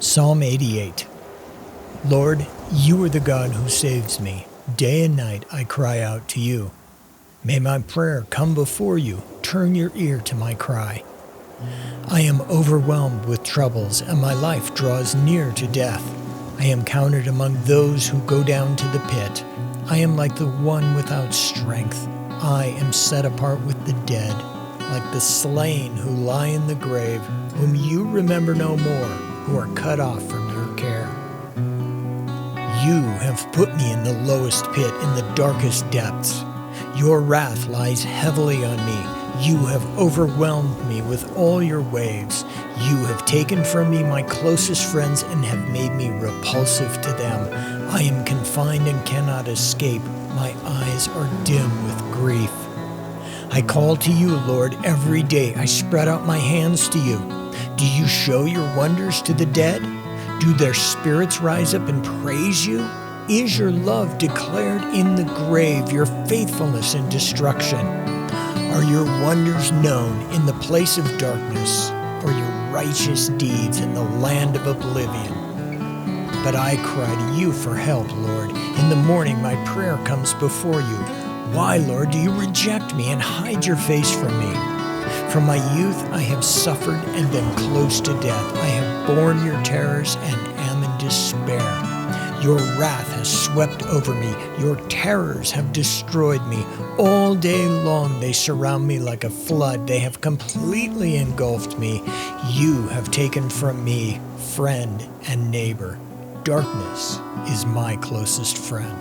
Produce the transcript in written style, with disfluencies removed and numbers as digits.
Psalm 88. Lord, you are the God who saves me. Day and night I cry out to you. May my prayer come before you. Turn your ear to my cry. I am overwhelmed with troubles, and my life draws near to death. I am counted among those who go down to the pit. I am like the one without strength. I am set apart with the dead, like the slain who lie in the grave, whom you remember no more, who are cut off from your care. You have put me in the lowest pit, in the darkest depths. Your wrath lies heavily on me. You have overwhelmed me with all your waves. You have taken from me my closest friends and have made me repulsive to them. I am confined and cannot escape. My eyes are dim with grief. I call to you, Lord, every day. I spread out my hands to you. Do you show your wonders to the dead? Do their spirits rise up and praise you? Is your love declared in the grave, your faithfulness in destruction? Are your wonders known in the place of darkness, or your righteous deeds in the land of oblivion? But I cry to you for help, Lord. In the morning my prayer comes before you. Why, Lord, do you reject me and hide your face from me? From my youth I have suffered and been close to death. I have borne your terrors and am in despair. Your wrath has swept over me. Your terrors have destroyed me. All day long they surround me like a flood. They have completely engulfed me. You have taken from me friend and neighbor. Darkness is my closest friend.